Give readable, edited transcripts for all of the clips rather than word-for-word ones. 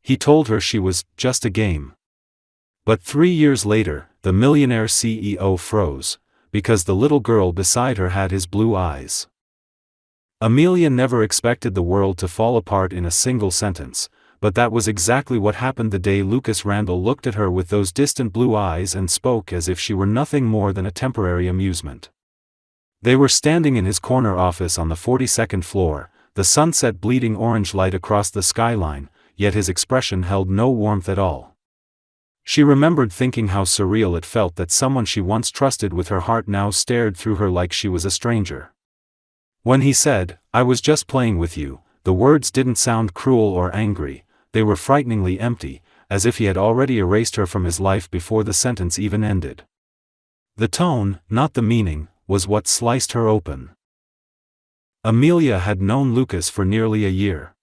He told her she was just a game. But 3 years later, the millionaire CEO froze, because the little girl beside her had his blue eyes. Amelia never expected the world to fall apart in a single sentence, but that was exactly what happened the day Lucas Randall looked at her with those distant blue eyes and spoke as if she were nothing more than a temporary amusement. They were standing in his corner office on the 42nd floor, the sunset bleeding orange light across the skyline, yet his expression held no warmth at all. She remembered thinking how surreal it felt that someone she once trusted with her heart now stared through her like she was a stranger. When he said, "I was just playing with you," the words didn't sound cruel or angry, they were frighteningly empty, as if he had already erased her from his life before the sentence even ended. The tone, not the meaning, was what sliced her open. Amelia had known Lucas for nearly a year.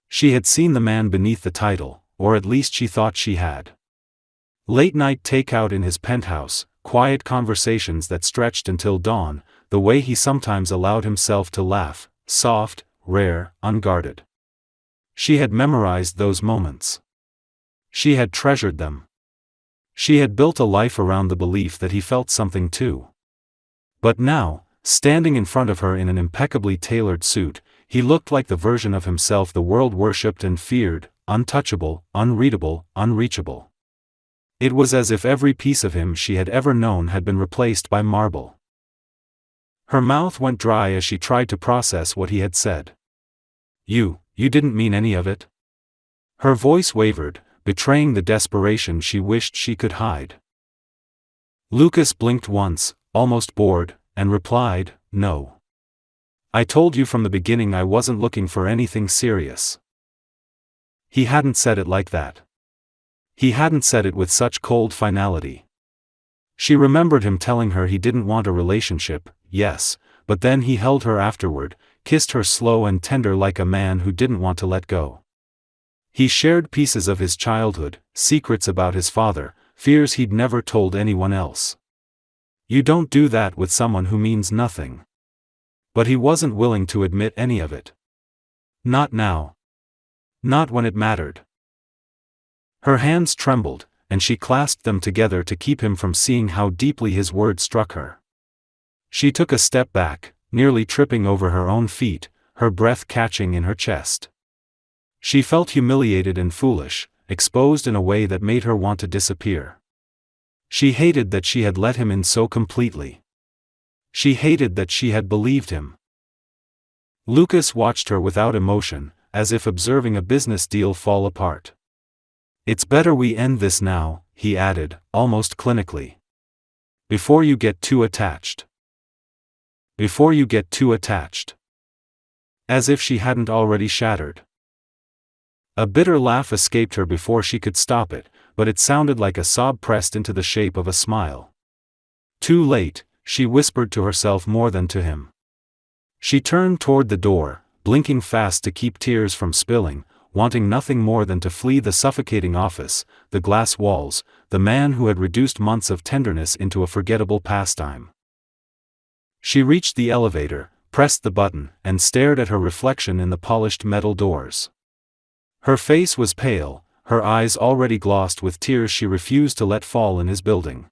She had seen the man beneath the title, or at least she thought she had. Late-night takeout in his penthouse, quiet conversations that stretched until dawn, the way he sometimes allowed himself to laugh, soft, rare, unguarded. She had memorized those moments. She had treasured them. She had built a life around the belief that he felt something too. But now, standing in front of her in an impeccably tailored suit, he looked like the version of himself the world worshipped and feared, untouchable, unreadable, unreachable. It was as if every piece of him she had ever known had been replaced by marble. Her mouth went dry as she tried to process what he had said. You didn't mean any of it?" Her voice wavered, betraying the desperation she wished she could hide. Lucas blinked once, almost bored, and replied, "No. I told you from the beginning I wasn't looking for anything serious." He hadn't said it like that. He hadn't said it with such cold finality. She remembered him telling her he didn't want a relationship, yes, but then he held her afterward, kissed her slow and tender like a man who didn't want to let go. He shared pieces of his childhood, secrets about his father, fears he'd never told anyone else. You don't do that with someone who means nothing. But he wasn't willing to admit any of it. Not now. Not when it mattered. Her hands trembled, and she clasped them together to keep him from seeing how deeply his words struck her. She took a step back, nearly tripping over her own feet, her breath catching in her chest. She felt humiliated and foolish, exposed in a way that made her want to disappear. She hated that she had let him in so completely. She hated that she had believed him. Lucas watched her without emotion, as if observing a business deal fall apart. "It's better we end this now," he added, almost clinically. "Before you get too attached. Before you get too attached." As if she hadn't already shattered. A bitter laugh escaped her before she could stop it, but it sounded like a sob pressed into the shape of a smile. Too late, she whispered to herself more than to him. She turned toward the door, blinking fast to keep tears from spilling, wanting nothing more than to flee the suffocating office, the glass walls, the man who had reduced months of tenderness into a forgettable pastime. She reached the elevator, pressed the button, and stared at her reflection in the polished metal doors. Her face was pale, her eyes already glossed with tears she refused to let fall in his building.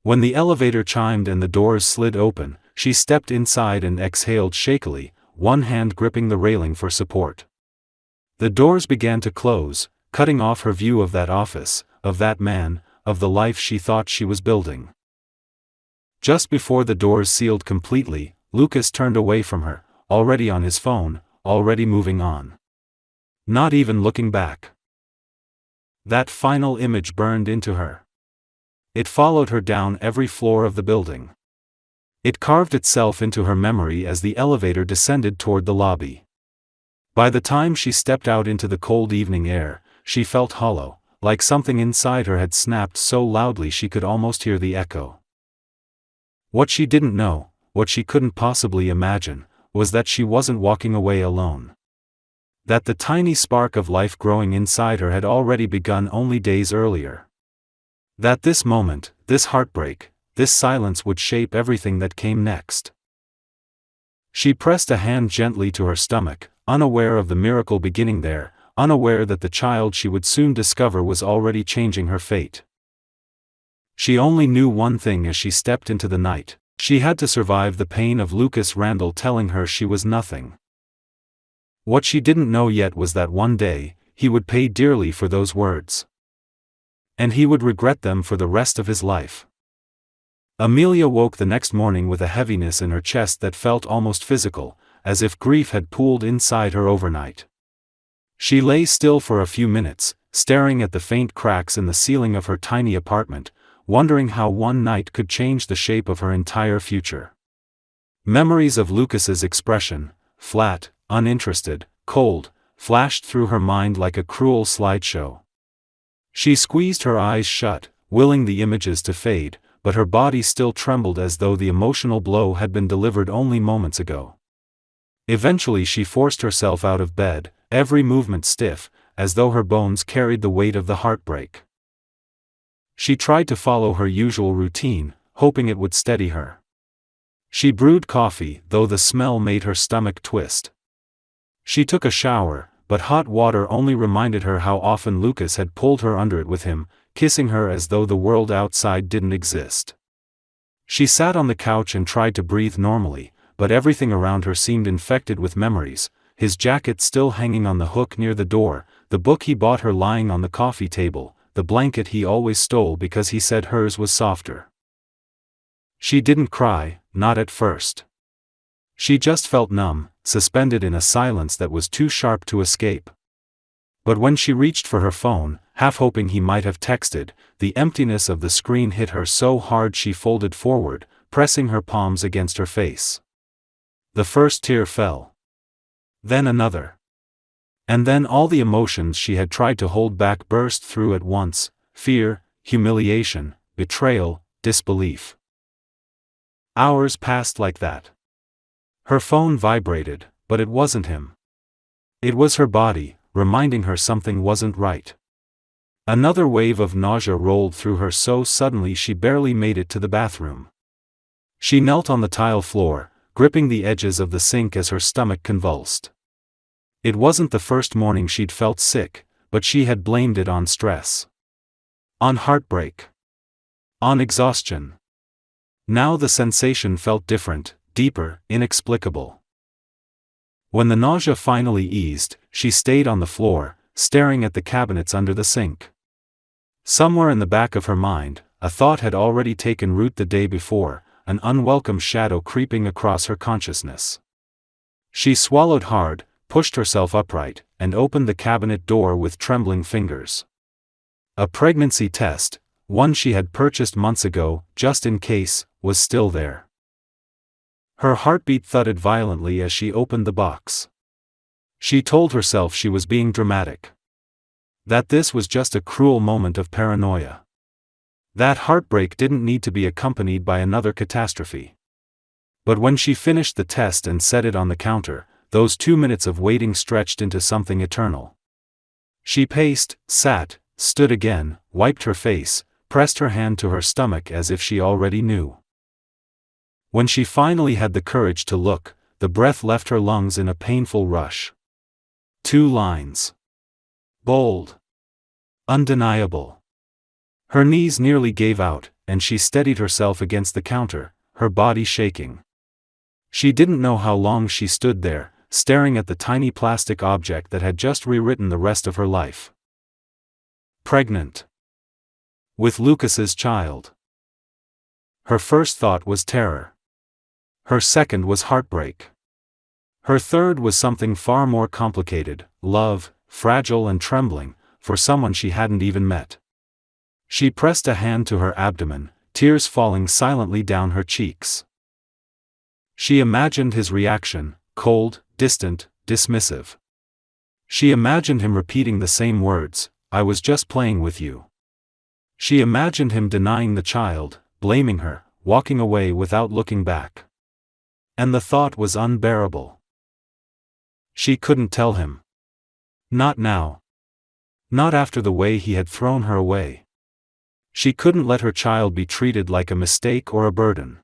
When the elevator chimed and the doors slid open, she stepped inside and exhaled shakily, one hand gripping the railing for support. The doors began to close, cutting off her view of that office, of that man, of the life she thought she was building. Just before the doors sealed completely, Lucas turned away from her, already on his phone, already moving on. Not even looking back. That final image burned into her. It followed her down every floor of the building. It carved itself into her memory as the elevator descended toward the lobby. By the time she stepped out into the cold evening air, she felt hollow, like something inside her had snapped so loudly she could almost hear the echo. What she didn't know, what she couldn't possibly imagine, was that she wasn't walking away alone. That the tiny spark of life growing inside her had already begun only days earlier. That this moment, this heartbreak, this silence would shape everything that came next. She pressed a hand gently to her stomach, unaware of the miracle beginning there, unaware that the child she would soon discover was already changing her fate. She only knew one thing as she stepped into the night: she had to survive the pain of Lucas Randall telling her she was nothing. What she didn't know yet was that one day, he would pay dearly for those words. And he would regret them for the rest of his life. Amelia woke the next morning with a heaviness in her chest that felt almost physical, as if grief had pooled inside her overnight. She lay still for a few minutes, staring at the faint cracks in the ceiling of her tiny apartment, wondering how one night could change the shape of her entire future. Memories of Lucas's expression, flat, uninterested, cold, flashed through her mind like a cruel slideshow. She squeezed her eyes shut, willing the images to fade, but her body still trembled as though the emotional blow had been delivered only moments ago. Eventually she forced herself out of bed, every movement stiff, as though her bones carried the weight of the heartbreak. She tried to follow her usual routine, hoping it would steady her. She brewed coffee, though the smell made her stomach twist. She took a shower, but hot water only reminded her how often Lucas had pulled her under it with him, kissing her as though the world outside didn't exist. She sat on the couch and tried to breathe normally, but everything around her seemed infected with memories: his jacket still hanging on the hook near the door, the book he bought her lying on the coffee table, the blanket he always stole because he said hers was softer. She didn't cry, not at first. She just felt numb, suspended in a silence that was too sharp to escape. But when she reached for her phone, half hoping he might have texted, the emptiness of the screen hit her so hard she folded forward, pressing her palms against her face. The first tear fell. Then another. And then all the emotions she had tried to hold back burst through at once: fear, humiliation, betrayal, disbelief. Hours passed like that. Her phone vibrated, but it wasn't him. It was her body, reminding her something wasn't right. Another wave of nausea rolled through her so suddenly she barely made it to the bathroom. She knelt on the tile floor, gripping the edges of the sink as her stomach convulsed. It wasn't the first morning she'd felt sick, but she had blamed it on stress. On heartbreak. On exhaustion. Now the sensation felt different, deeper, inexplicable. When the nausea finally eased, she stayed on the floor, staring at the cabinets under the sink. Somewhere in the back of her mind, a thought had already taken root the day before, an unwelcome shadow creeping across her consciousness. She swallowed hard, pushed herself upright, and opened the cabinet door with trembling fingers. A pregnancy test, one she had purchased months ago, just in case, was still there. Her heartbeat thudded violently as she opened the box. She told herself she was being dramatic. That this was just a cruel moment of paranoia. That heartbreak didn't need to be accompanied by another catastrophe. But when she finished the test and set it on the counter, those 2 minutes of waiting stretched into something eternal. She paced, sat, stood again, wiped her face, pressed her hand to her stomach as if she already knew. When she finally had the courage to look, the breath left her lungs in a painful rush. 2 lines. Bold. Undeniable. Her knees nearly gave out, and she steadied herself against the counter, her body shaking. She didn't know how long she stood there, staring at the tiny plastic object that had just rewritten the rest of her life. Pregnant. With Lucas's child. Her first thought was terror. Her second was heartbreak. Her third was something far more complicated: love, fragile and trembling, for someone she hadn't even met. She pressed a hand to her abdomen, tears falling silently down her cheeks. She imagined his reaction, cold, distant, dismissive. She imagined him repeating the same words: "I was just playing with you." She imagined him denying the child, blaming her, walking away without looking back. And the thought was unbearable. She couldn't tell him. Not now. Not after the way he had thrown her away. She couldn't let her child be treated like a mistake or a burden.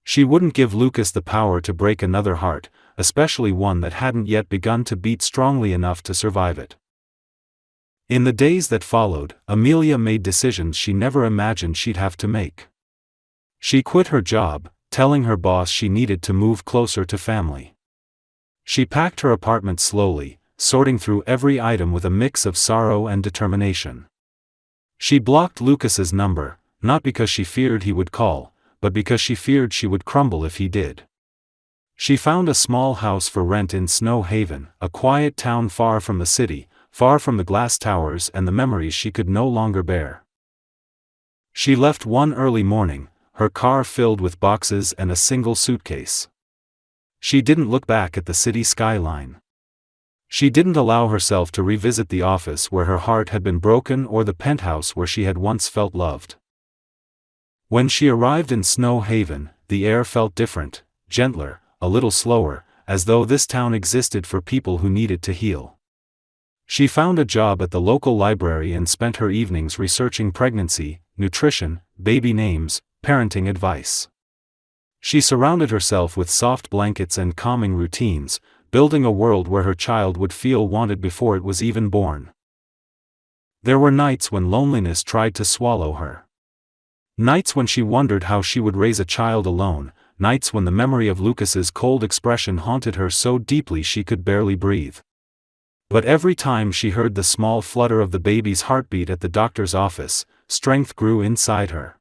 She wouldn't give Lucas the power to break another heart, especially one that hadn't yet begun to beat strongly enough to survive it. In the days that followed, Amelia made decisions she never imagined she'd have to make. She quit her job, telling her boss she needed to move closer to family. She packed her apartment slowly, sorting through every item with a mix of sorrow and determination. She blocked Lucas's number, not because she feared he would call, but because she feared she would crumble if he did. She found a small house for rent in Snow Haven, a quiet town far from the city, far from the glass towers and the memories she could no longer bear. She left one early morning, her car filled with boxes and a single suitcase. She didn't look back at the city skyline. She didn't allow herself to revisit the office where her heart had been broken or the penthouse where she had once felt loved. When she arrived in Snow Haven, the air felt different, gentler, a little slower, as though this town existed for people who needed to heal. She found a job at the local library and spent her evenings researching pregnancy, nutrition, baby names, parenting advice. She surrounded herself with soft blankets and calming routines, building a world where her child would feel wanted before it was even born. There were nights when loneliness tried to swallow her. Nights when she wondered how she would raise a child alone, nights when the memory of Lucas's cold expression haunted her so deeply she could barely breathe. But every time she heard the small flutter of the baby's heartbeat at the doctor's office, strength grew inside her.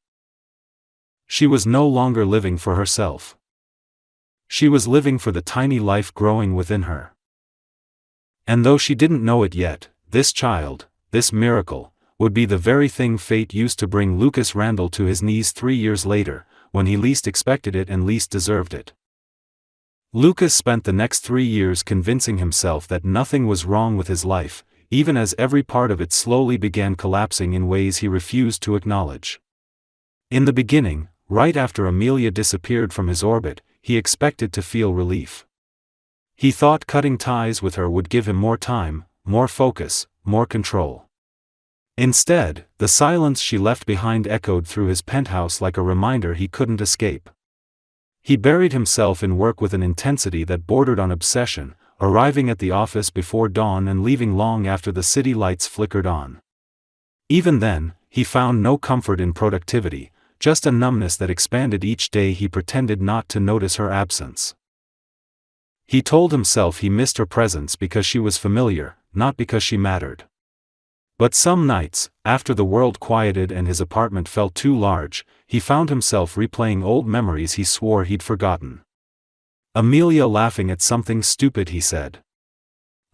She was no longer living for herself. She was living for the tiny life growing within her. And though she didn't know it yet, this child, this miracle, would be the very thing fate used to bring Lucas Randall to his knees 3 years later, when he least expected it and least deserved it. Lucas spent the next 3 years convincing himself that nothing was wrong with his life, even as every part of it slowly began collapsing in ways he refused to acknowledge. In the beginning, right after Amelia disappeared from his orbit, he expected to feel relief. He thought cutting ties with her would give him more time, more focus, more control. Instead, the silence she left behind echoed through his penthouse like a reminder he couldn't escape. He buried himself in work with an intensity that bordered on obsession, arriving at the office before dawn and leaving long after the city lights flickered on. Even then, he found no comfort in productivity, just a numbness that expanded each day he pretended not to notice her absence. He told himself he missed her presence because she was familiar, not because she mattered. But some nights, after the world quieted and his apartment felt too large, he found himself replaying old memories he swore he'd forgotten. Amelia laughing at something stupid he said.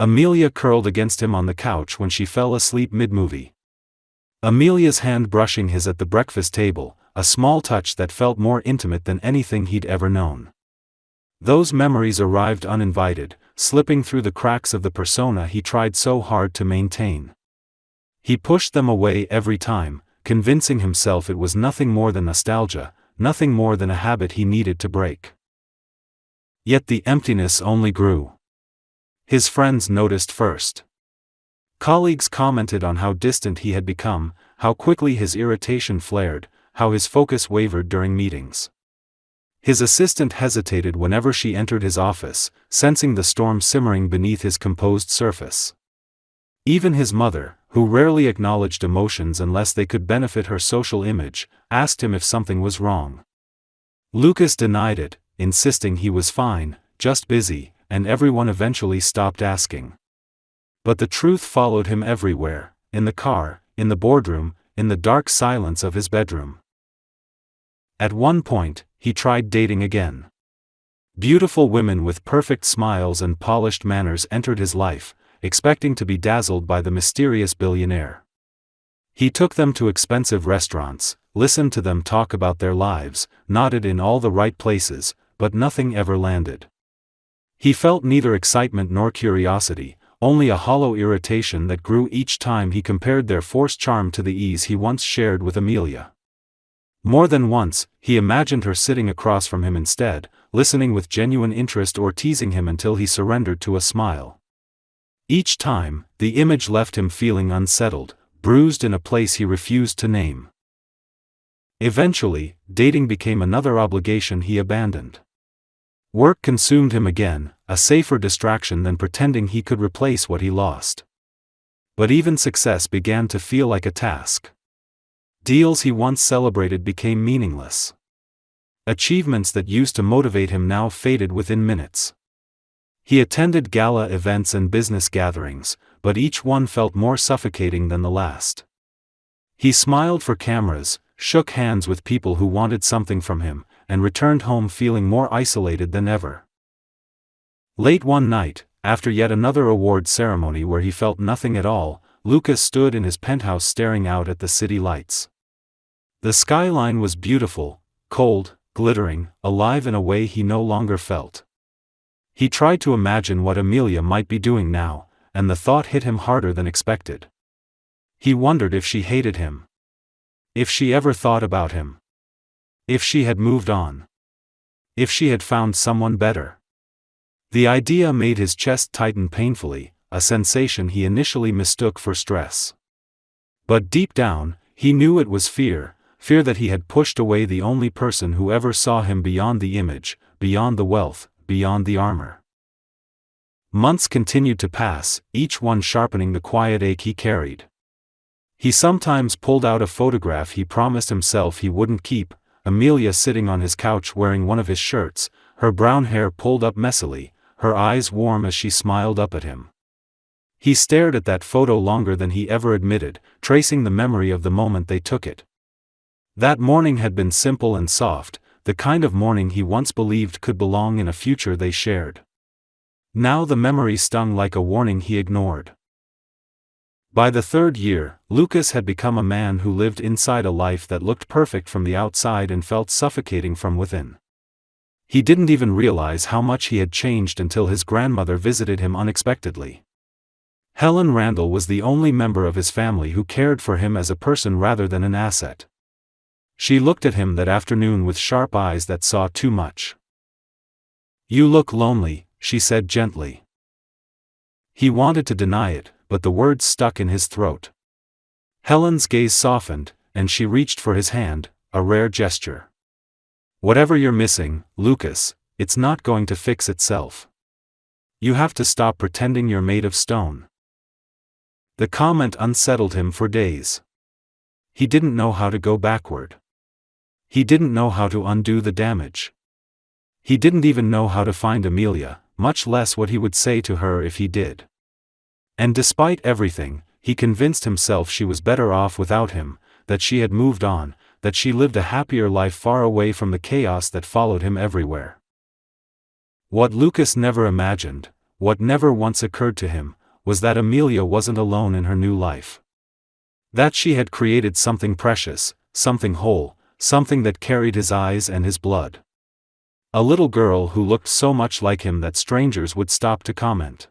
Amelia curled against him on the couch when she fell asleep mid-movie. Amelia's hand brushing his at the breakfast table, a small touch that felt more intimate than anything he'd ever known. Those memories arrived uninvited, slipping through the cracks of the persona he tried so hard to maintain. He pushed them away every time, convincing himself it was nothing more than nostalgia, nothing more than a habit he needed to break. Yet the emptiness only grew. His friends noticed first. Colleagues commented on how distant he had become, how quickly his irritation flared, how his focus wavered during meetings. His assistant hesitated whenever she entered his office, sensing the storm simmering beneath his composed surface. Even his mother, who rarely acknowledged emotions unless they could benefit her social image, asked him if something was wrong. Lucas denied it, insisting he was fine, just busy, and everyone eventually stopped asking. But the truth followed him everywhere, in the car, in the boardroom, in the dark silence of his bedroom. At one point, he tried dating again. Beautiful women with perfect smiles and polished manners entered his life, expecting to be dazzled by the mysterious billionaire. He took them to expensive restaurants, listened to them talk about their lives, nodded in all the right places, but nothing ever landed. He felt neither excitement nor curiosity, only a hollow irritation that grew each time he compared their forced charm to the ease he once shared with Amelia. More than once, he imagined her sitting across from him instead, listening with genuine interest or teasing him until he surrendered to a smile. Each time, the image left him feeling unsettled, bruised in a place he refused to name. Eventually, dating became another obligation he abandoned. Work consumed him again, a safer distraction than pretending he could replace what he lost. But even success began to feel like a task. Deals he once celebrated became meaningless. Achievements that used to motivate him now faded within minutes. He attended gala events and business gatherings, but each one felt more suffocating than the last. He smiled for cameras, shook hands with people who wanted something from him, and returned home feeling more isolated than ever. Late one night, after yet another award ceremony where he felt nothing at all, Lucas stood in his penthouse staring out at the city lights. The skyline was beautiful, cold, glittering, alive in a way he no longer felt. He tried to imagine what Amelia might be doing now, and the thought hit him harder than expected. He wondered if she hated him. If she ever thought about him. If she had moved on. If she had found someone better. The idea made his chest tighten painfully, a sensation he initially mistook for stress. But deep down, he knew it was fear that he had pushed away the only person who ever saw him beyond the image, beyond the wealth, beyond the armor. Months continued to pass, each one sharpening the quiet ache he carried. He sometimes pulled out a photograph he promised himself he wouldn't keep, Amelia sitting on his couch wearing one of his shirts, her brown hair pulled up messily, her eyes warm as she smiled up at him. He stared at that photo longer than he ever admitted, tracing the memory of the moment they took it. That morning had been simple and soft, the kind of morning he once believed could belong in a future they shared. Now the memory stung like a warning he ignored. By the third year, Lucas had become a man who lived inside a life that looked perfect from the outside and felt suffocating from within. He didn't even realize how much he had changed until his grandmother visited him unexpectedly. Helen Randall was the only member of his family who cared for him as a person rather than an asset. She looked at him that afternoon with sharp eyes that saw too much. "You look lonely," she said gently. He wanted to deny it, but the words stuck in his throat. Helen's gaze softened, and she reached for his hand, a rare gesture. "Whatever you're missing, Lucas, it's not going to fix itself. You have to stop pretending you're made of stone." The comment unsettled him for days. He didn't know how to go backward. He didn't know how to undo the damage. He didn't even know how to find Amelia, much less what he would say to her if he did. And despite everything, he convinced himself she was better off without him, that she had moved on, that she lived a happier life far away from the chaos that followed him everywhere. What Lucas never imagined, what never once occurred to him, was that Amelia wasn't alone in her new life. That she had created something precious, something whole, something that carried his eyes and his blood. A little girl who looked so much like him that strangers would stop to comment.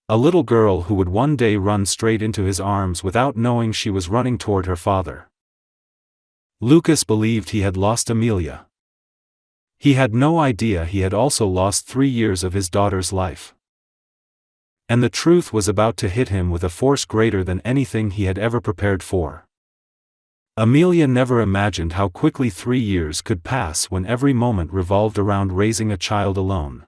A little girl who would one day run straight into his arms without knowing she was running toward her father. Lucas believed he had lost Amelia. He had no idea he had also lost 3 years of his daughter's life. And the truth was about to hit him with a force greater than anything he had ever prepared for. Amelia never imagined how quickly 3 years could pass when every moment revolved around raising a child alone.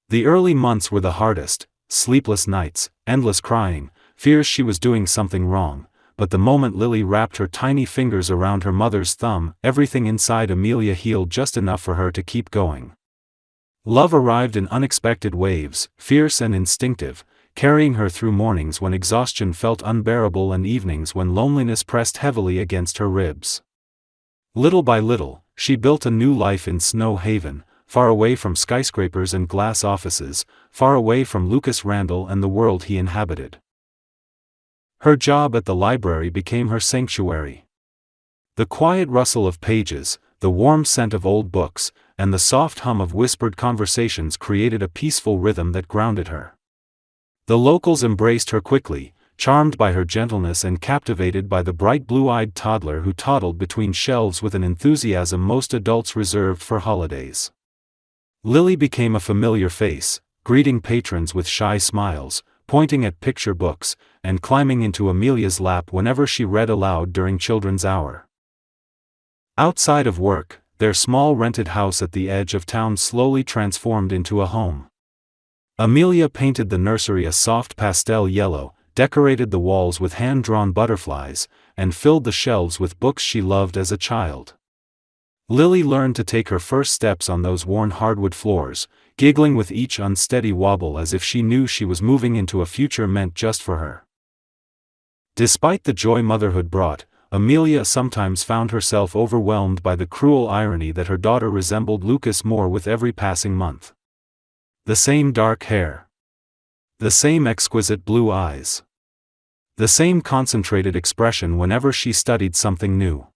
The early months were the hardest, sleepless nights, endless crying, fears she was doing something wrong, but the moment Lily wrapped her tiny fingers around her mother's thumb, everything inside Amelia healed just enough for her to keep going. Love arrived in unexpected waves, fierce and instinctive, carrying her through mornings when exhaustion felt unbearable and evenings when loneliness pressed heavily against her ribs. Little by little, she built a new life in Snow Haven, far away from skyscrapers and glass offices, far away from Lucas Randall and the world he inhabited. Her job at the library became her sanctuary. The quiet rustle of pages, the warm scent of old books, and the soft hum of whispered conversations created a peaceful rhythm that grounded her. The locals embraced her quickly, charmed by her gentleness and captivated by the bright blue-eyed toddler who toddled between shelves with an enthusiasm most adults reserved for holidays. Lily became a familiar face, greeting patrons with shy smiles, pointing at picture books, and climbing into Amelia's lap whenever she read aloud during children's hour. Outside of work, their small rented house at the edge of town slowly transformed into a home. Amelia painted the nursery a soft pastel yellow, decorated the walls with hand-drawn butterflies, and filled the shelves with books she loved as a child. Lily learned to take her first steps on those worn hardwood floors, giggling with each unsteady wobble as if she knew she was moving into a future meant just for her. Despite the joy motherhood brought, Amelia sometimes found herself overwhelmed by the cruel irony that her daughter resembled Lucas more with every passing month. The same dark hair. The same exquisite blue eyes. The same concentrated expression whenever she studied something new.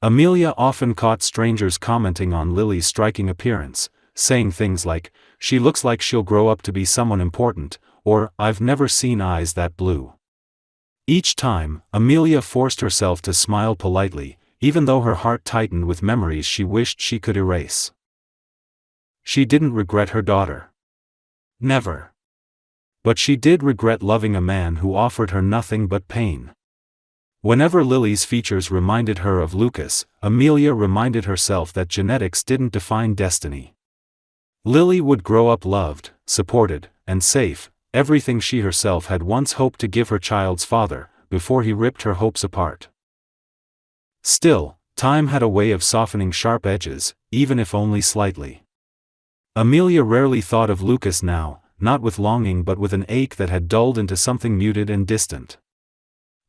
Amelia often caught strangers commenting on Lily's striking appearance, saying things like, "She looks like she'll grow up to be someone important," or, "I've never seen eyes that blue." Each time, Amelia forced herself to smile politely, even though her heart tightened with memories she wished she could erase. She didn't regret her daughter. Never. But she did regret loving a man who offered her nothing but pain. Whenever Lily's features reminded her of Lucas, Amelia reminded herself that genetics didn't define destiny. Lily would grow up loved, supported, and safe, everything she herself had once hoped to give her child's father, before he ripped her hopes apart. Still, time had a way of softening sharp edges, even if only slightly. Amelia rarely thought of Lucas now, not with longing but with an ache that had dulled into something muted and distant.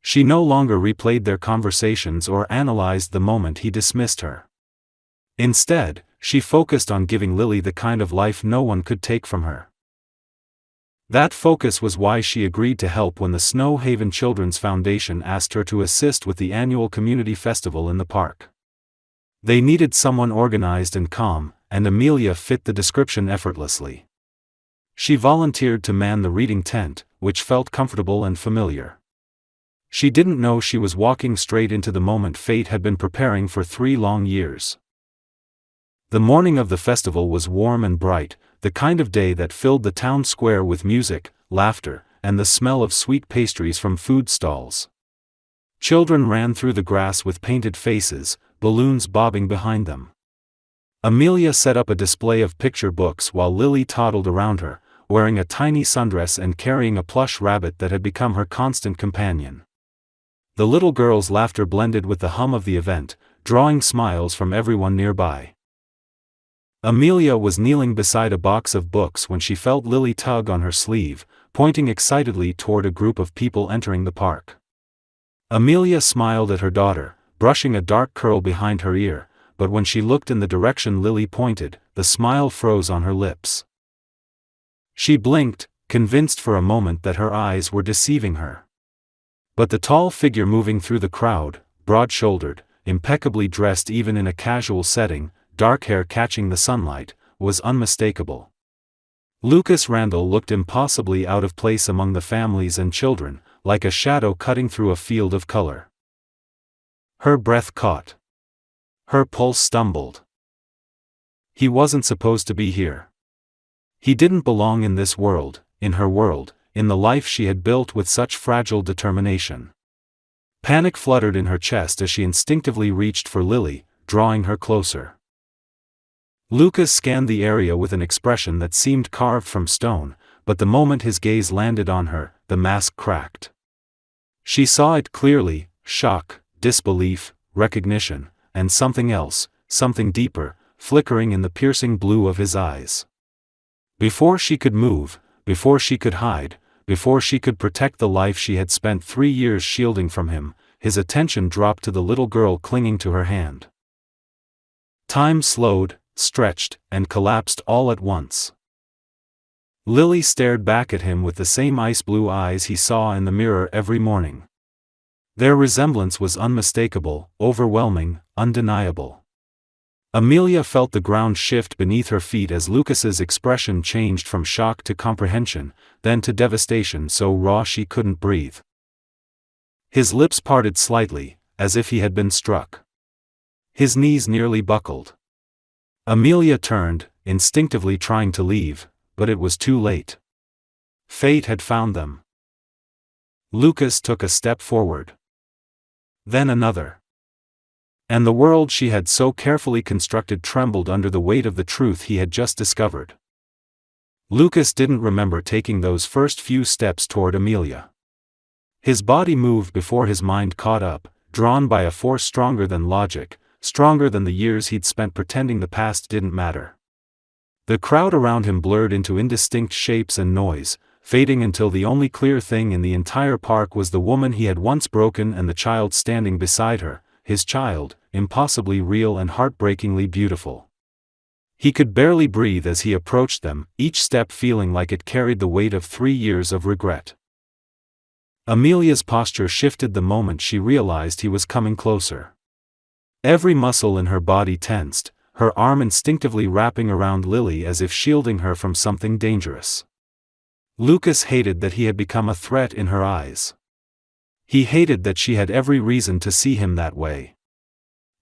She no longer replayed their conversations or analyzed the moment he dismissed her. Instead, she focused on giving Lily the kind of life no one could take from her. That focus was why she agreed to help when the Snow Haven Children's Foundation asked her to assist with the annual community festival in the park. They needed someone organized and calm, and Amelia fit the description effortlessly. She volunteered to man the reading tent, which felt comfortable and familiar. She didn't know she was walking straight into the moment fate had been preparing for 3 long years. The morning of the festival was warm and bright, the kind of day that filled the town square with music, laughter, and the smell of sweet pastries from food stalls. Children ran through the grass with painted faces, balloons bobbing behind them. Amelia set up a display of picture books while Lily toddled around her, wearing a tiny sundress and carrying a plush rabbit that had become her constant companion. The little girl's laughter blended with the hum of the event, drawing smiles from everyone nearby. Amelia was kneeling beside a box of books when she felt Lily tug on her sleeve, pointing excitedly toward a group of people entering the park. Amelia smiled at her daughter, brushing a dark curl behind her ear, but when she looked in the direction Lily pointed, the smile froze on her lips. She blinked, convinced for a moment that her eyes were deceiving her. But the tall figure moving through the crowd, broad-shouldered, impeccably dressed even in a casual setting, dark hair catching the sunlight, was unmistakable. Lucas Randall looked impossibly out of place among the families and children, like a shadow cutting through a field of color. Her breath caught. Her pulse stumbled. He wasn't supposed to be here. He didn't belong in this world, in her world, in the life she had built with such fragile determination. Panic fluttered in her chest as she instinctively reached for Lily, drawing her closer. Lucas scanned the area with an expression that seemed carved from stone, but the moment his gaze landed on her, the mask cracked. She saw it clearly: shock, disbelief, recognition, and something else, something deeper, flickering in the piercing blue of his eyes. Before she could move, before she could hide, before she could protect the life she had spent 3 years shielding from him, his attention dropped to the little girl clinging to her hand. Time slowed, stretched, and collapsed all at once. Lily stared back at him with the same ice-blue eyes he saw in the mirror every morning. Their resemblance was unmistakable, overwhelming, undeniable. Amelia felt the ground shift beneath her feet as Lucas's expression changed from shock to comprehension, then to devastation so raw she couldn't breathe. His lips parted slightly, as if he had been struck. His knees nearly buckled. Amelia turned, instinctively trying to leave, but it was too late. Fate had found them. Lucas took a step forward. Then another. And the world she had so carefully constructed trembled under the weight of the truth he had just discovered. Lucas didn't remember taking those first few steps toward Amelia. His body moved before his mind caught up, drawn by a force stronger than logic, stronger than the years he'd spent pretending the past didn't matter. The crowd around him blurred into indistinct shapes and noise, fading until the only clear thing in the entire park was the woman he had once broken and the child standing beside her, his child, impossibly real and heartbreakingly beautiful. He could barely breathe as he approached them, each step feeling like it carried the weight of 3 years of regret. Amelia's posture shifted the moment she realized he was coming closer. Every muscle in her body tensed, her arm instinctively wrapping around Lily as if shielding her from something dangerous. Lucas hated that he had become a threat in her eyes. He hated that she had every reason to see him that way.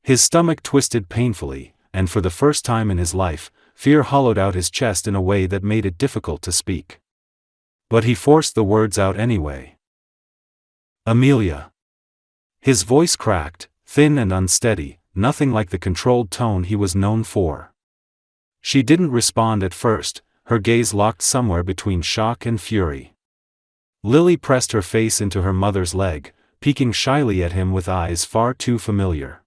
His stomach twisted painfully, and for the first time in his life, fear hollowed out his chest in a way that made it difficult to speak. But he forced the words out anyway. Amelia. His voice cracked, thin and unsteady, nothing like the controlled tone he was known for. She didn't respond at first, her gaze locked somewhere between shock and fury. Lily pressed her face into her mother's leg, peeking shyly at him with eyes far too familiar.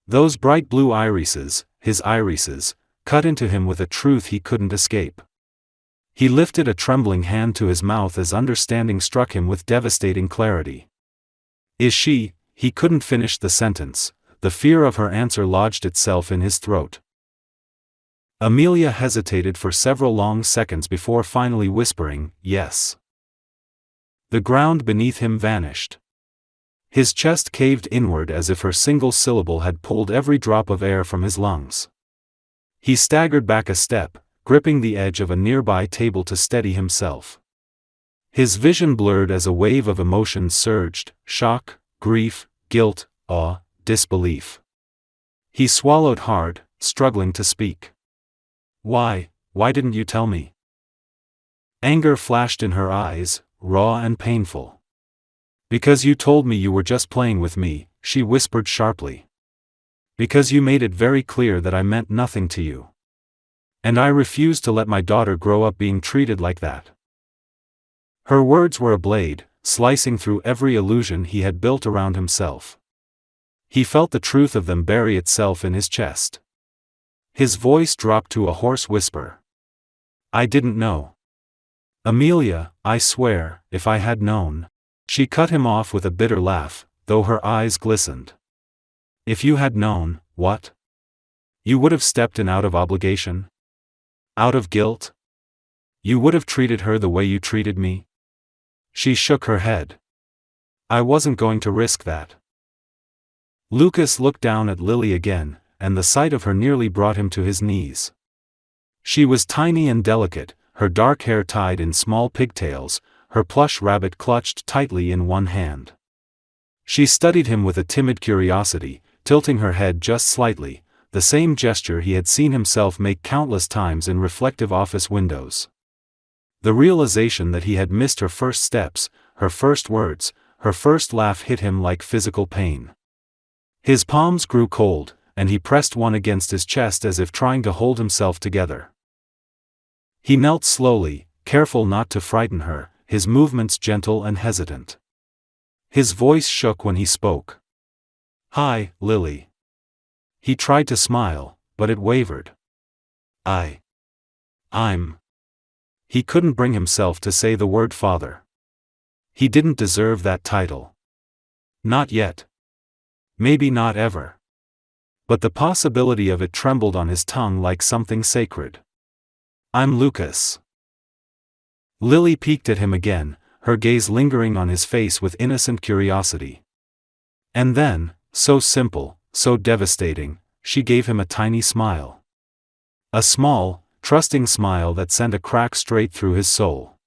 Those bright blue irises, his irises, cut into him with a truth he couldn't escape. He lifted a trembling hand to his mouth as understanding struck him with devastating clarity. Is she? He couldn't finish the sentence, the fear of her answer lodged itself in his throat. Amelia hesitated for several long seconds before finally whispering, yes. The ground beneath him vanished. His chest caved inward as if her single syllable had pulled every drop of air from his lungs. He staggered back a step, gripping the edge of a nearby table to steady himself. His vision blurred as a wave of emotions surged, shock, grief, guilt, awe, disbelief. He swallowed hard, struggling to speak. Why didn't you tell me? Anger flashed in her eyes, raw and painful. Because you told me you were just playing with me, she whispered sharply. Because you made it very clear that I meant nothing to you. And I refused to let my daughter grow up being treated like that. Her words were a blade, slicing through every illusion he had built around himself. He felt the truth of them bury itself in his chest. His voice dropped to a hoarse whisper. I didn't know. Amelia, I swear, if I had known. She cut him off with a bitter laugh, though her eyes glistened. If you had known, what? You would have stepped in out of obligation? Out of guilt? You would have treated her the way you treated me? She shook her head. I wasn't going to risk that. Lucas looked down at Lily again, and the sight of her nearly brought him to his knees. She was tiny and delicate, her dark hair tied in small pigtails, her plush rabbit clutched tightly in one hand. She studied him with a timid curiosity, tilting her head just slightly, the same gesture he had seen himself make countless times in reflective office windows. The realization that he had missed her first steps, her first words, her first laugh hit him like physical pain. His palms grew cold, and he pressed one against his chest as if trying to hold himself together. He knelt slowly, careful not to frighten her, his movements gentle and hesitant. His voice shook when he spoke. Hi, Lily. He tried to smile, but it wavered. I'm. He couldn't bring himself to say the word father. He didn't deserve that title. Not yet. Maybe not ever. But the possibility of it trembled on his tongue like something sacred. I'm Lucas. Lily peeked at him again, her gaze lingering on his face with innocent curiosity. And then, so simple, so devastating, she gave him a tiny smile. A small, trusting smile that sent a crack straight through his soul.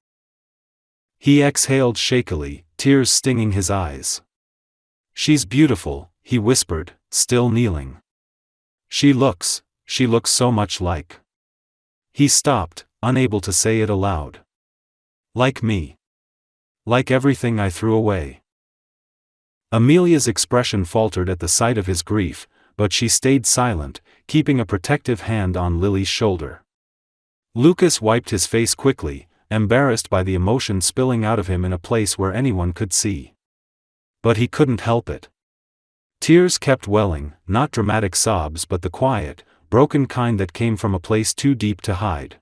He exhaled shakily, tears stinging his eyes. She's beautiful, he whispered, still kneeling. She looks so much like. He stopped, unable to say it aloud. Like me. Like everything I threw away. Amelia's expression faltered at the sight of his grief, but she stayed silent, keeping a protective hand on Lily's shoulder. Lucas wiped his face quickly, embarrassed by the emotion spilling out of him in a place where anyone could see. But he couldn't help it. Tears kept welling, not dramatic sobs but the quiet, broken kind that came from a place too deep to hide.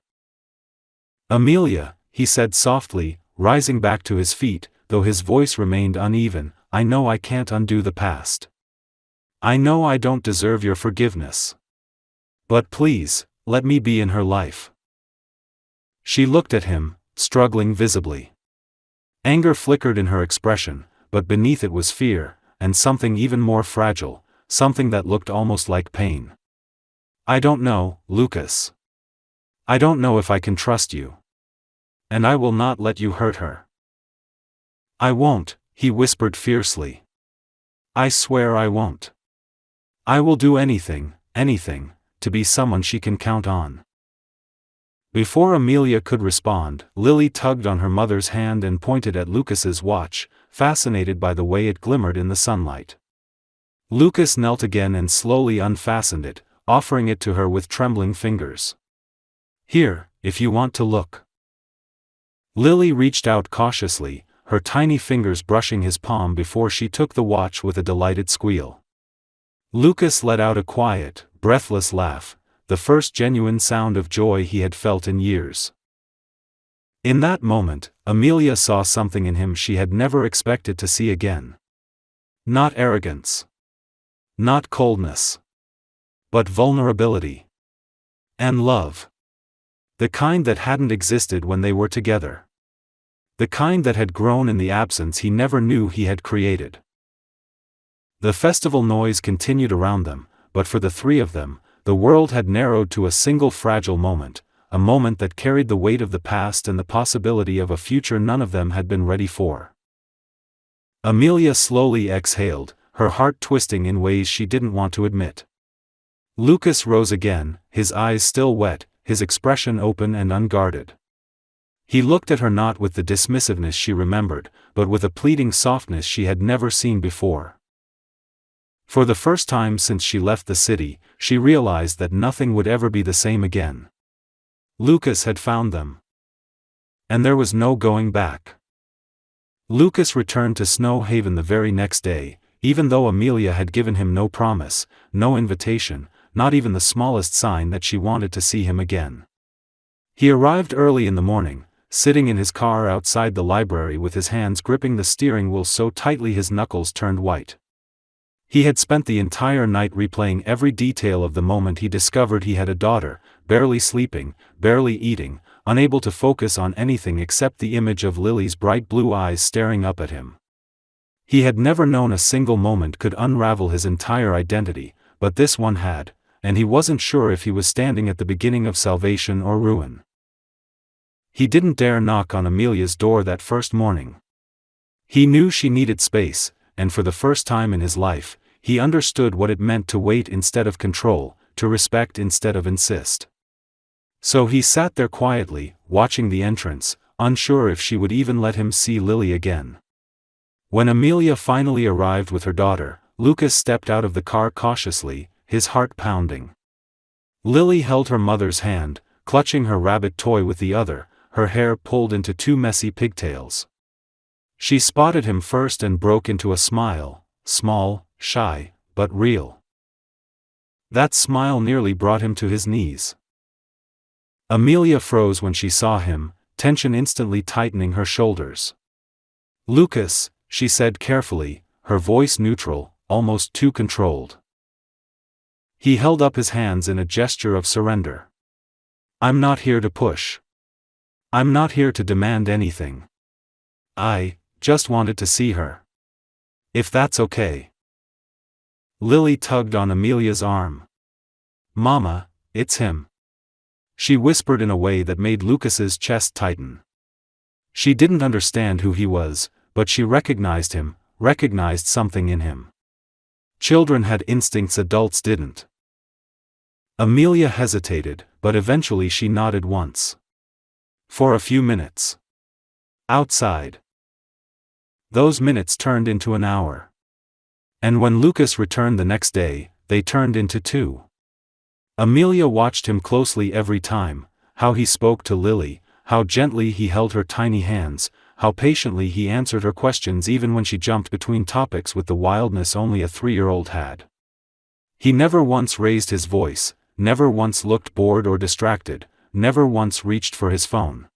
"Amelia," he said softly, rising back to his feet, though his voice remained uneven, "I know I can't undo the past. I know I don't deserve your forgiveness. But please, let me be in her life." She looked at him, struggling visibly. Anger flickered in her expression, but beneath it was fear, and something even more fragile, something that looked almost like pain. "I don't know, Lucas. I don't know if I can trust you. And I will not let you hurt her." "I won't," he whispered fiercely. "I swear I won't. I will do anything, anything, to be someone she can count on." Before Amelia could respond, Lily tugged on her mother's hand and pointed at Lucas's watch, fascinated by the way it glimmered in the sunlight. Lucas knelt again and slowly unfastened it, offering it to her with trembling fingers. "Here, if you want to look." Lily reached out cautiously, her tiny fingers brushing his palm before she took the watch with a delighted squeal. Lucas let out a quiet, breathless laugh, the first genuine sound of joy he had felt in years. In that moment, Amelia saw something in him she had never expected to see again. Not arrogance. Not coldness. But vulnerability. And love. The kind that hadn't existed when they were together. The kind that had grown in the absence he never knew he had created. The festival noise continued around them, but for the three of them, the world had narrowed to a single fragile moment, a moment that carried the weight of the past and the possibility of a future none of them had been ready for. Amelia slowly exhaled, her heart twisting in ways she didn't want to admit. Lucas rose again, his eyes still wet, his expression open and unguarded. He looked at her not with the dismissiveness she remembered, but with a pleading softness she had never seen before. For the first time since she left the city, she realized that nothing would ever be the same again. Lucas had found them. And there was no going back. Lucas returned to Snow Haven the very next day, even though Amelia had given him no promise, no invitation, not even the smallest sign that she wanted to see him again. He arrived early in the morning, sitting in his car outside the library with his hands gripping the steering wheel so tightly his knuckles turned white. He had spent the entire night replaying every detail of the moment he discovered he had a daughter, barely sleeping, barely eating, unable to focus on anything except the image of Lily's bright blue eyes staring up at him. He had never known a single moment could unravel his entire identity, but this one had, and he wasn't sure if he was standing at the beginning of salvation or ruin. He didn't dare knock on Amelia's door that first morning. He knew she needed space, and for the first time in his life, he understood what it meant to wait instead of control, to respect instead of insist. So he sat there quietly, watching the entrance, unsure if she would even let him see Lily again. When Amelia finally arrived with her daughter, Lucas stepped out of the car cautiously, his heart pounding. Lily held her mother's hand, clutching her rabbit toy with the other, her hair pulled into two messy pigtails. She spotted him first and broke into a smile, small, shy, but real. That smile nearly brought him to his knees. Amelia froze when she saw him, tension instantly tightening her shoulders. "Lucas," she said carefully, her voice neutral, almost too controlled. He held up his hands in a gesture of surrender. "I'm not here to push. I'm not here to demand anything. I just wanted to see her. If that's okay." Lily tugged on Amelia's arm. "Mama, it's him," she whispered in a way that made Lucas's chest tighten. She didn't understand who he was, but she recognized him, recognized something in him. Children had instincts adults didn't. Amelia hesitated, but eventually she nodded once. For a few minutes. Outside. Those minutes turned into an hour. And when Lucas returned the next day, they turned into 2. Amelia watched him closely every time, how he spoke to Lily, how gently he held her tiny hands, how patiently he answered her questions even when she jumped between topics with the wildness only a 3-year-old had. He never once raised his voice, never once looked bored or distracted, never once reached for his phone.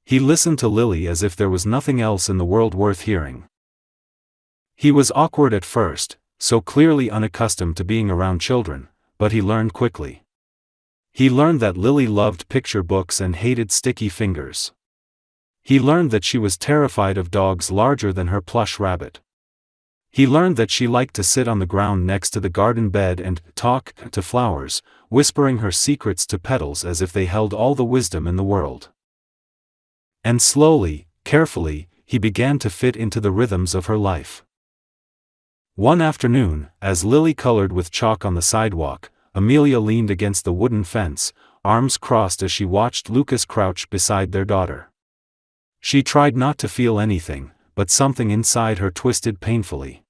He listened to Lily as if there was nothing else in the world worth hearing. He was awkward at first, so clearly unaccustomed to being around children, but he learned quickly. He learned that Lily loved picture books and hated sticky fingers. He learned that she was terrified of dogs larger than her plush rabbit. He learned that she liked to sit on the ground next to the garden bed and talk to flowers, whispering her secrets to petals as if they held all the wisdom in the world. And slowly, carefully, he began to fit into the rhythms of her life. One afternoon, as Lily colored with chalk on the sidewalk, Amelia leaned against the wooden fence, arms crossed as she watched Lucas crouch beside their daughter. She tried not to feel anything, but something inside her twisted painfully.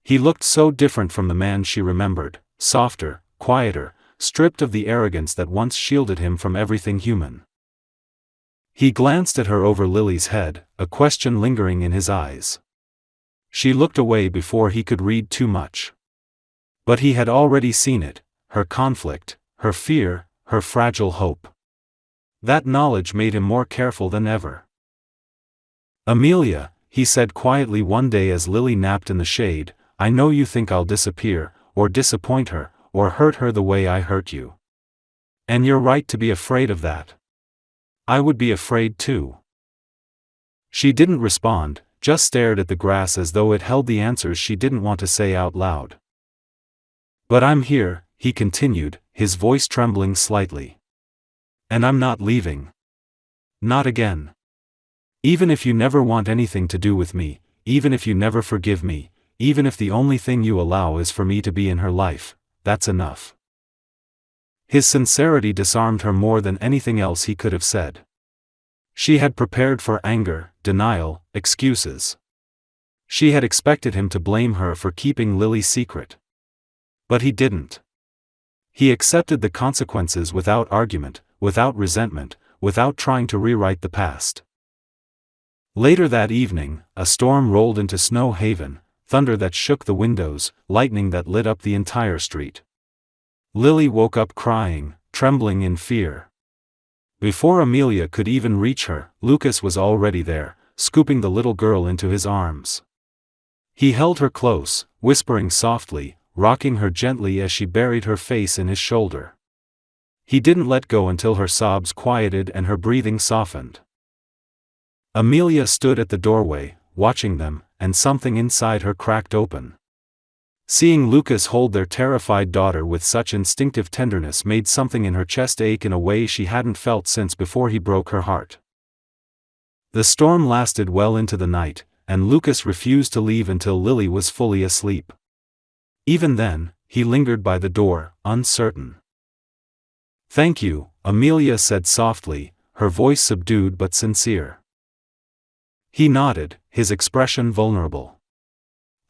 He looked so different from the man she remembered, softer, quieter, stripped of the arrogance that once shielded him from everything human. He glanced at her over Lily's head, a question lingering in his eyes. She looked away before he could read too much. But he had already seen it, her conflict, her fear, her fragile hope. That knowledge made him more careful than ever. "Amelia," he said quietly one day as Lily napped in the shade, "I know you think I'll disappear, or disappoint her, or hurt her the way I hurt you. And you're right to be afraid of that. I would be afraid too." She didn't respond, just stared at the grass as though it held the answers she didn't want to say out loud. "But I'm here," he continued, his voice trembling slightly. "And I'm not leaving. Not again. Even if you never want anything to do with me, even if you never forgive me, even if the only thing you allow is for me to be in her life, that's enough." His sincerity disarmed her more than anything else he could have said. She had prepared for anger, denial, excuses. She had expected him to blame her for keeping Lily's secret. But he didn't. He accepted the consequences without argument, without resentment, without trying to rewrite the past. Later that evening, a storm rolled into Snow Haven, thunder that shook the windows, lightning that lit up the entire street. Lily woke up crying, trembling in fear. Before Amelia could even reach her, Lucas was already there, scooping the little girl into his arms. He held her close, whispering softly, rocking her gently as she buried her face in his shoulder. He didn't let go until her sobs quieted and her breathing softened. Amelia stood at the doorway, watching them, and something inside her cracked open. Seeing Lucas hold their terrified daughter with such instinctive tenderness made something in her chest ache in a way she hadn't felt since before he broke her heart. The storm lasted well into the night, and Lucas refused to leave until Lily was fully asleep. Even then, he lingered by the door, uncertain. "Thank you," Amelia said softly, her voice subdued but sincere. He nodded, his expression vulnerable.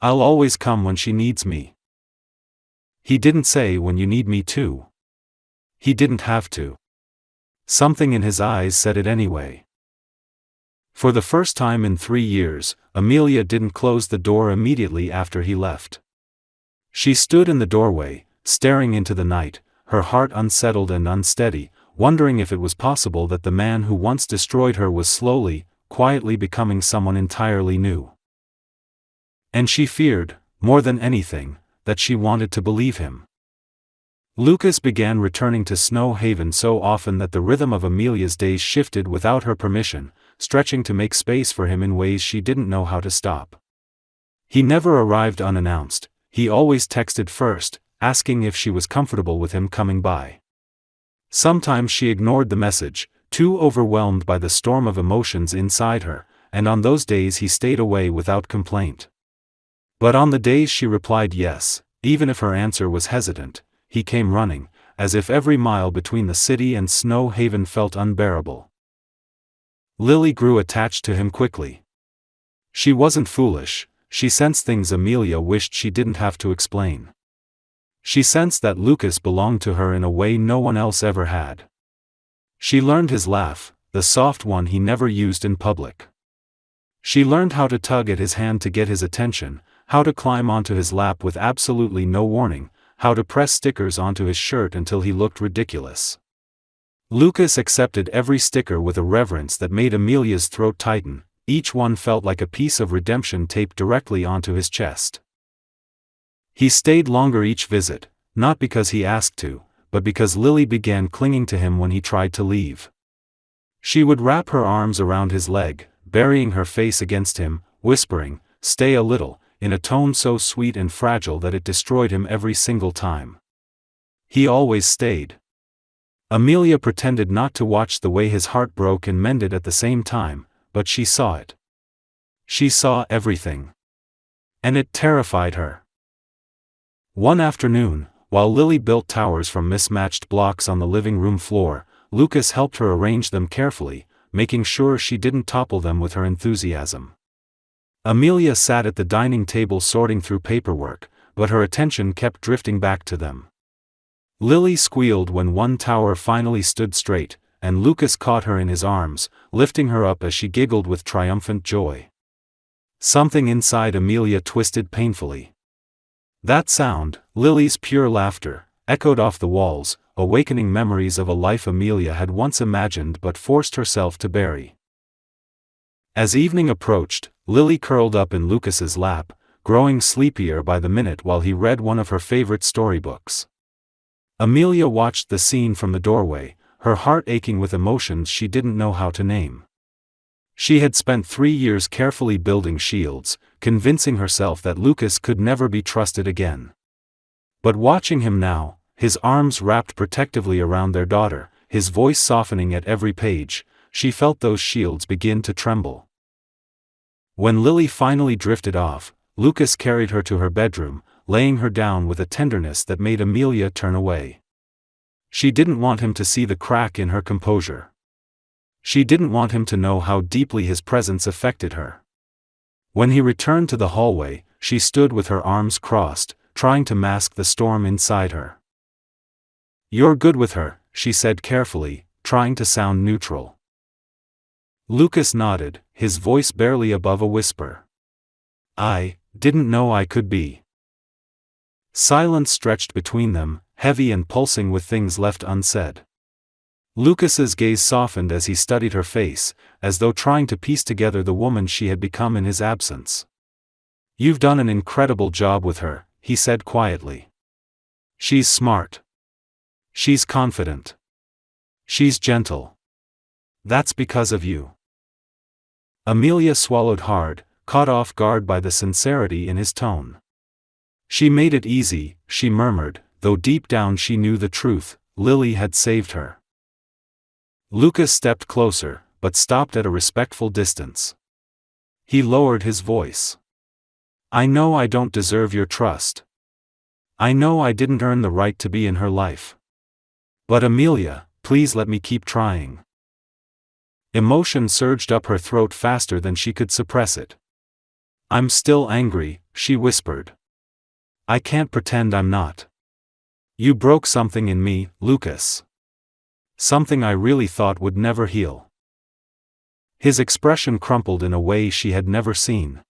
"I'll always come when she needs me." He didn't say when you need me too. He didn't have to. Something in his eyes said it anyway. For the first time in 3 years, Amelia didn't close the door immediately after he left. She stood in the doorway, staring into the night, her heart unsettled and unsteady, wondering if it was possible that the man who once destroyed her was slowly, quietly becoming someone entirely new. And she feared, more than anything, that she wanted to believe him. Lucas began returning to Snow Haven so often that the rhythm of Amelia's days shifted without her permission, stretching to make space for him in ways she didn't know how to stop. He never arrived unannounced, he always texted first, asking if she was comfortable with him coming by. Sometimes she ignored the message, too overwhelmed by the storm of emotions inside her, and on those days he stayed away without complaint. But on the days she replied yes, even if her answer was hesitant, he came running, as if every mile between the city and Snow Haven felt unbearable. Lily grew attached to him quickly. She wasn't foolish, she sensed things Amelia wished she didn't have to explain. She sensed that Lucas belonged to her in a way no one else ever had. She learned his laugh, the soft one he never used in public. She learned how to tug at his hand to get his attention, how to climb onto his lap with absolutely no warning, how to press stickers onto his shirt until he looked ridiculous. Lucas accepted every sticker with a reverence that made Amelia's throat tighten. Each one felt like a piece of redemption taped directly onto his chest. He stayed longer each visit, not because he asked to, but because Lily began clinging to him when he tried to leave. She would wrap her arms around his leg, burying her face against him, whispering, "Stay a little," in a tone so sweet and fragile that it destroyed him every single time. He always stayed. Amelia pretended not to watch the way his heart broke and mended at the same time, but she saw it. She saw everything. And it terrified her. One afternoon, while Lily built towers from mismatched blocks on the living room floor, Lucas helped her arrange them carefully, making sure she didn't topple them with her enthusiasm. Amelia sat at the dining table sorting through paperwork, but her attention kept drifting back to them. Lily squealed when one tower finally stood straight, and Lucas caught her in his arms, lifting her up as she giggled with triumphant joy. Something inside Amelia twisted painfully. That sound, Lily's pure laughter, echoed off the walls, awakening memories of a life Amelia had once imagined but forced herself to bury. As evening approached, Lily curled up in Lucas's lap, growing sleepier by the minute while he read one of her favorite storybooks. Amelia watched the scene from the doorway, her heart aching with emotions she didn't know how to name. She had spent 3 years carefully building shields, convincing herself that Lucas could never be trusted again. But watching him now, his arms wrapped protectively around their daughter, his voice softening at every page, she felt those shields begin to tremble. When Lily finally drifted off, Lucas carried her to her bedroom, laying her down with a tenderness that made Amelia turn away. She didn't want him to see the crack in her composure. She didn't want him to know how deeply his presence affected her. When he returned to the hallway, she stood with her arms crossed, trying to mask the storm inside her. "You're good with her," she said carefully, trying to sound neutral. Lucas nodded, his voice barely above a whisper. "I didn't know I could be." Silence stretched between them, heavy and pulsing with things left unsaid. Lucas's gaze softened as he studied her face, as though trying to piece together the woman she had become in his absence. "You've done an incredible job with her," he said quietly. "She's smart. She's confident. She's gentle. That's because of you." Amelia swallowed hard, caught off guard by the sincerity in his tone. "She made it easy," she murmured, though deep down she knew the truth, Lily had saved her. Lucas stepped closer, but stopped at a respectful distance. He lowered his voice. "I know I don't deserve your trust. I know I didn't earn the right to be in her life. But Amelia, please let me keep trying." Emotion surged up her throat faster than she could suppress it. "I'm still angry," she whispered. "I can't pretend I'm not. You broke something in me, Lucas. Something I really thought would never heal." His expression crumpled in a way she had never seen.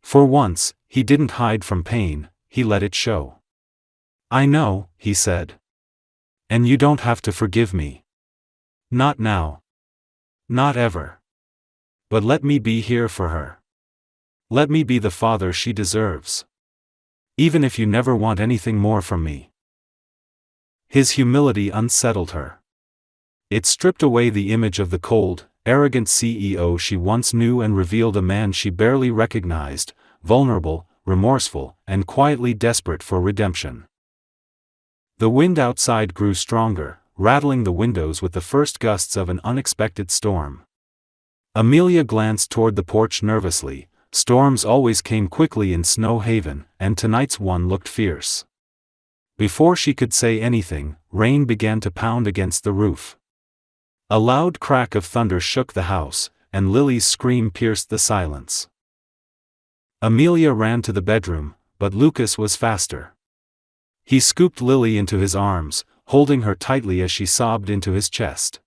For once, he didn't hide from pain, he let it show. "I know," he said. "And you don't have to forgive me. Not now. Not ever. But let me be here for her. Let me be the father she deserves. Even if you never want anything more from me." His humility unsettled her. It stripped away the image of the cold, arrogant CEO she once knew and revealed a man she barely recognized, vulnerable, remorseful, and quietly desperate for redemption. The wind outside grew stronger, rattling the windows with the first gusts of an unexpected storm. Amelia glanced toward the porch nervously. Storms always came quickly in Snow Haven, and tonight's one looked fierce. Before she could say anything, rain began to pound against the roof. A loud crack of thunder shook the house, and Lily's scream pierced the silence. Amelia ran to the bedroom, but Lucas was faster. He scooped Lily into his arms, holding her tightly as she sobbed into his chest.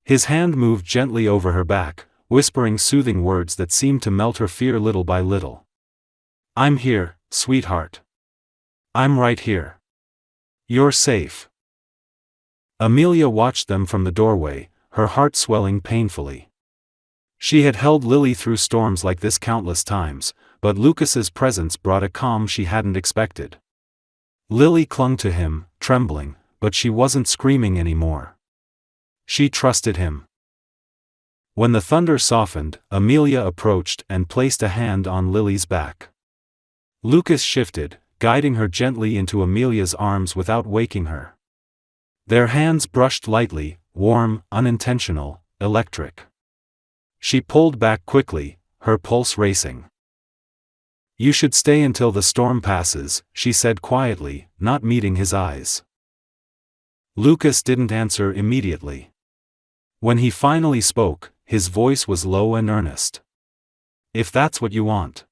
His hand moved gently over her back, whispering soothing words that seemed to melt her fear little by little. "I'm here, sweetheart. I'm right here. You're safe." Amelia watched them from the doorway, her heart swelling painfully. She had held Lily through storms like this countless times, but Lucas's presence brought a calm she hadn't expected. Lily clung to him, trembling, but she wasn't screaming anymore. She trusted him. When the thunder softened, Amelia approached and placed a hand on Lily's back. Lucas shifted, guiding her gently into Amelia's arms without waking her. Their hands brushed lightly, warm, unintentional, electric. She pulled back quickly, her pulse racing. "You should stay until the storm passes," she said quietly, not meeting his eyes. Lucas didn't answer immediately. When he finally spoke, his voice was low and earnest. "If that's what you want."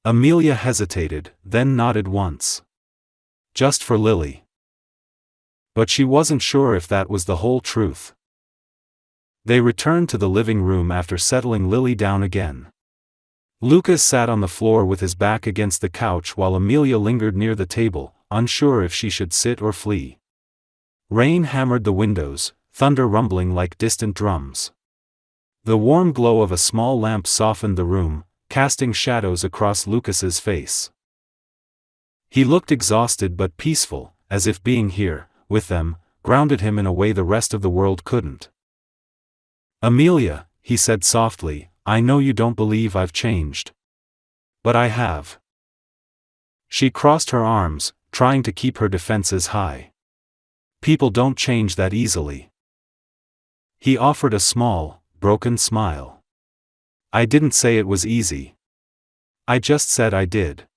Amelia hesitated, then nodded once. "Just for Lily." But she wasn't sure if that was the whole truth. They returned to the living room after settling Lily down again. Lucas sat on the floor with his back against the couch while Amelia lingered near the table, unsure if she should sit or flee. Rain hammered the windows, thunder rumbling like distant drums. The warm glow of a small lamp softened the room, casting shadows across Lucas's face. He looked exhausted but peaceful, as if being here, with them, grounded him in a way the rest of the world couldn't. "Amelia," he said softly, "I know you don't believe I've changed. But I have." She crossed her arms, trying to keep her defenses high. "People don't change that easily." He offered a small, broken smile. "I didn't say it was easy. I just said I did."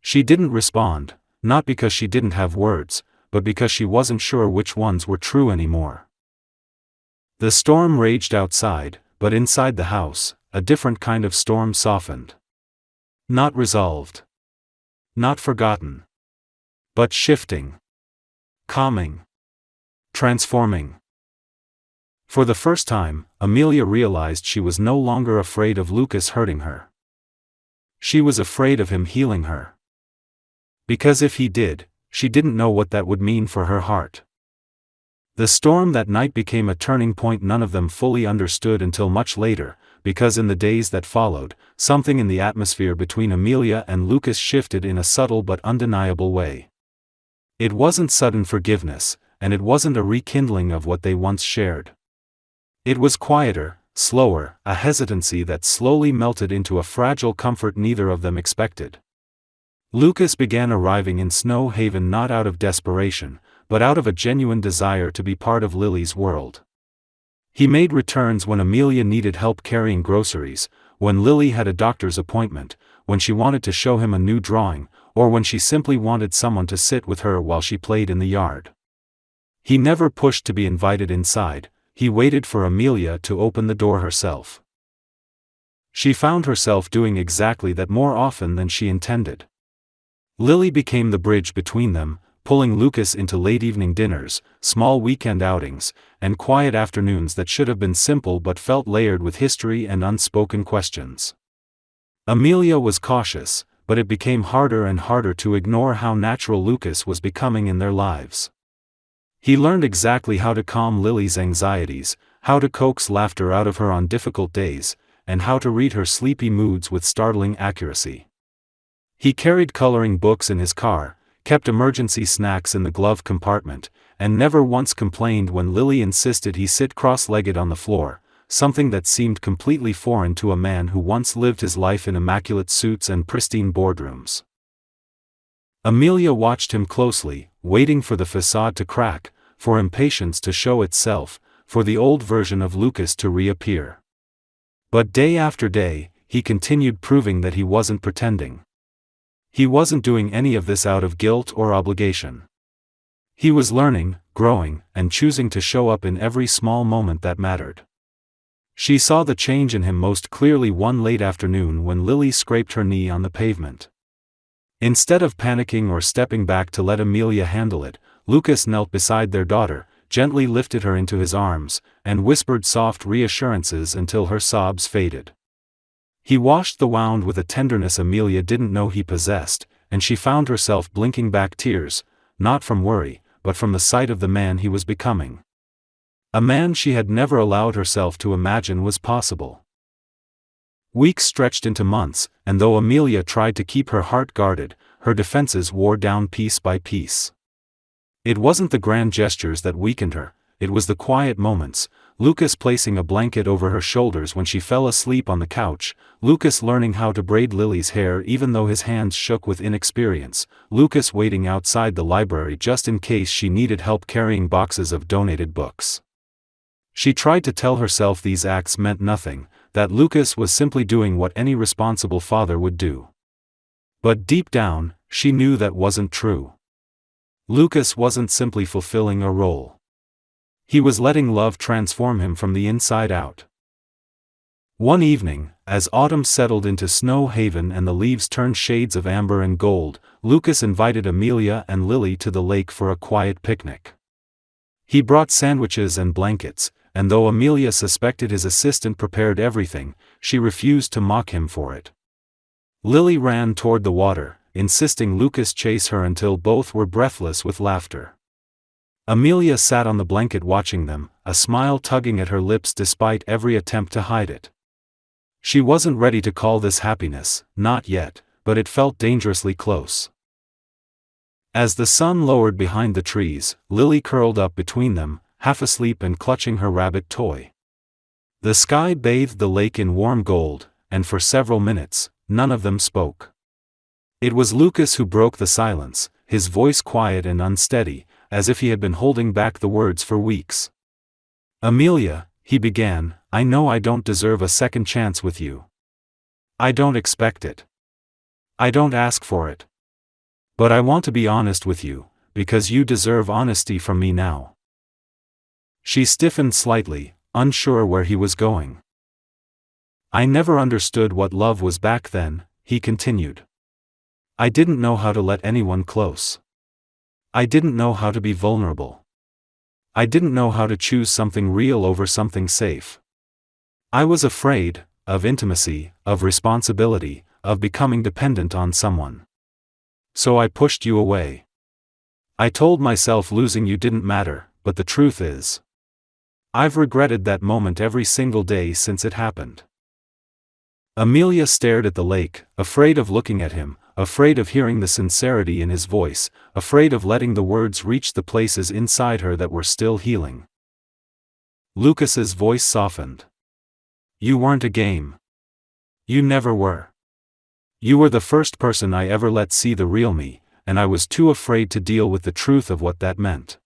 She didn't respond, not because she didn't have words, but because she wasn't sure which ones were true anymore. The storm raged outside, but inside the house, a different kind of storm softened. Not resolved. Not forgotten. But shifting. Calming. Transforming. For the first time, Amelia realized she was no longer afraid of Lucas hurting her. She was afraid of him healing her. Because if he did, she didn't know what that would mean for her heart. The storm that night became a turning point none of them fully understood until much later, because in the days that followed, something in the atmosphere between Amelia and Lucas shifted in a subtle but undeniable way. It wasn't sudden forgiveness, and it wasn't a rekindling of what they once shared. It was quieter, slower, a hesitancy that slowly melted into a fragile comfort neither of them expected. Lucas began arriving in Snow Haven not out of desperation, but out of a genuine desire to be part of Lily's world. He made returns when Amelia needed help carrying groceries, when Lily had a doctor's appointment, when she wanted to show him a new drawing, or when she simply wanted someone to sit with her while she played in the yard. He never pushed to be invited inside, he waited for Amelia to open the door herself. She found herself doing exactly that more often than she intended. Lily became the bridge between them, pulling Lucas into late-evening dinners, small weekend outings, and quiet afternoons that should have been simple but felt layered with history and unspoken questions. Amelia was cautious, but it became harder and harder to ignore how natural Lucas was becoming in their lives. He learned exactly how to calm Lily's anxieties, how to coax laughter out of her on difficult days, and how to read her sleepy moods with startling accuracy. He carried coloring books in his car, kept emergency snacks in the glove compartment, and never once complained when Lily insisted he sit cross-legged on the floor, something that seemed completely foreign to a man who once lived his life in immaculate suits and pristine boardrooms. Amelia watched him closely, waiting for the facade to crack, for impatience to show itself, for the old version of Lucas to reappear. But day after day, he continued proving that he wasn't pretending. He wasn't doing any of this out of guilt or obligation. He was learning, growing, and choosing to show up in every small moment that mattered. She saw the change in him most clearly one late afternoon when Lily scraped her knee on the pavement. Instead of panicking or stepping back to let Amelia handle it, Lucas knelt beside their daughter, gently lifted her into his arms, and whispered soft reassurances until her sobs faded. He washed the wound with a tenderness Amelia didn't know he possessed, and she found herself blinking back tears, not from worry, but from the sight of the man he was becoming. A man she had never allowed herself to imagine was possible. Weeks stretched into months, and though Amelia tried to keep her heart guarded, her defenses wore down piece by piece. It wasn't the grand gestures that weakened her, it was the quiet moments, Lucas placing a blanket over her shoulders when she fell asleep on the couch, Lucas learning how to braid Lily's hair even though his hands shook with inexperience, Lucas waiting outside the library just in case she needed help carrying boxes of donated books. She tried to tell herself these acts meant nothing, that Lucas was simply doing what any responsible father would do. But deep down, she knew that wasn't true. Lucas wasn't simply fulfilling a role. He was letting love transform him from the inside out. One evening, as autumn settled into Snow Haven and the leaves turned shades of amber and gold, Lucas invited Amelia and Lily to the lake for a quiet picnic. He brought sandwiches and blankets, and though Amelia suspected his assistant prepared everything, she refused to mock him for it. Lily ran toward the water, insisting Lucas chase her until both were breathless with laughter. Amelia sat on the blanket watching them, a smile tugging at her lips despite every attempt to hide it. She wasn't ready to call this happiness, not yet, but it felt dangerously close. As the sun lowered behind the trees, Lily curled up between them, half asleep and clutching her rabbit toy. The sky bathed the lake in warm gold, and for several minutes, none of them spoke. It was Lucas who broke the silence, his voice quiet and unsteady, as if he had been holding back the words for weeks. "Amelia," he began, "I know I don't deserve a second chance with you. I don't expect it. I don't ask for it. But I want to be honest with you, because you deserve honesty from me now." She stiffened slightly, unsure where he was going. "I never understood what love was back then," he continued. "I didn't know how to let anyone close. I didn't know how to be vulnerable. I didn't know how to choose something real over something safe. I was afraid of intimacy, of responsibility, of becoming dependent on someone. So I pushed you away. I told myself losing you didn't matter, but the truth is, I've regretted that moment every single day since it happened." Amelia stared at the lake, afraid of looking at him, afraid of hearing the sincerity in his voice, afraid of letting the words reach the places inside her that were still healing. Lucas's voice softened. "You weren't a game. You never were. You were the first person I ever let see the real me, and I was too afraid to deal with the truth of what that meant.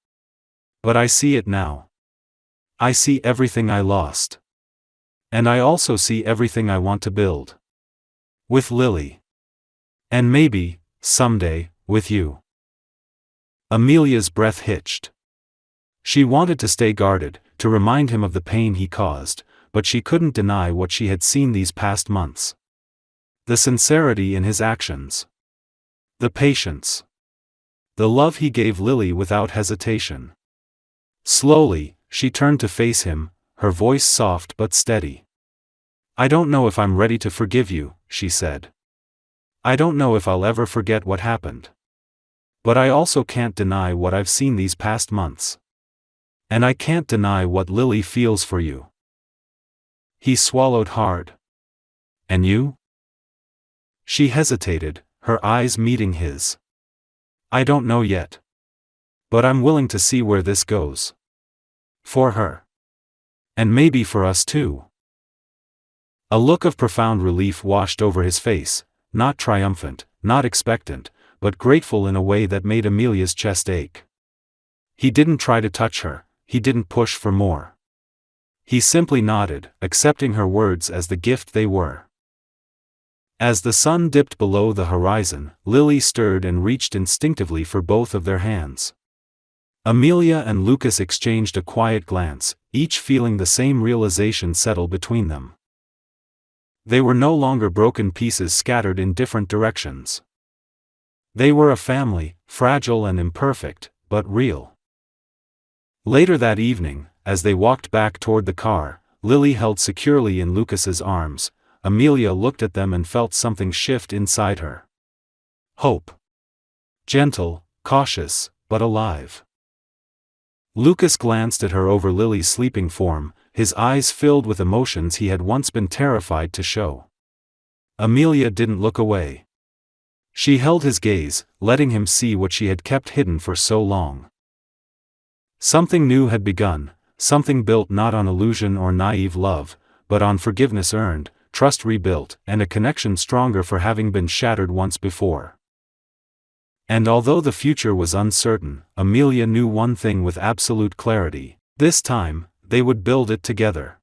But I see it now. I see everything I lost. And I also see everything I want to build. With Lily. And maybe, someday, with you." Amelia's breath hitched. She wanted to stay guarded, to remind him of the pain he caused, but she couldn't deny what she had seen these past months. The sincerity in his actions. The patience. The love he gave Lily without hesitation. Slowly, she turned to face him, her voice soft but steady. "I don't know if I'm ready to forgive you," she said. "I don't know if I'll ever forget what happened. But I also can't deny what I've seen these past months. And I can't deny what Lily feels for you." He swallowed hard. "And you?" She hesitated, her eyes meeting his. "I don't know yet. But I'm willing to see where this goes. For her. And maybe for us too." A look of profound relief washed over his face, not triumphant, not expectant, but grateful in a way that made Amelia's chest ache. He didn't try to touch her, he didn't push for more. He simply nodded, accepting her words as the gift they were. As the sun dipped below the horizon, Lily stirred and reached instinctively for both of their hands. Amelia and Lucas exchanged a quiet glance, each feeling the same realization settle between them. They were no longer broken pieces scattered in different directions. They were a family, fragile and imperfect, but real. Later that evening, as they walked back toward the car, Lily held securely in Lucas's arms, Amelia looked at them and felt something shift inside her. Hope. Gentle, cautious, but alive. Lucas glanced at her over Lily's sleeping form, his eyes filled with emotions he had once been terrified to show. Amelia didn't look away. She held his gaze, letting him see what she had kept hidden for so long. Something new had begun, something built not on illusion or naive love, but on forgiveness earned, trust rebuilt, and a connection stronger for having been shattered once before. And although the future was uncertain, Amelia knew one thing with absolute clarity: this time, they would build it together.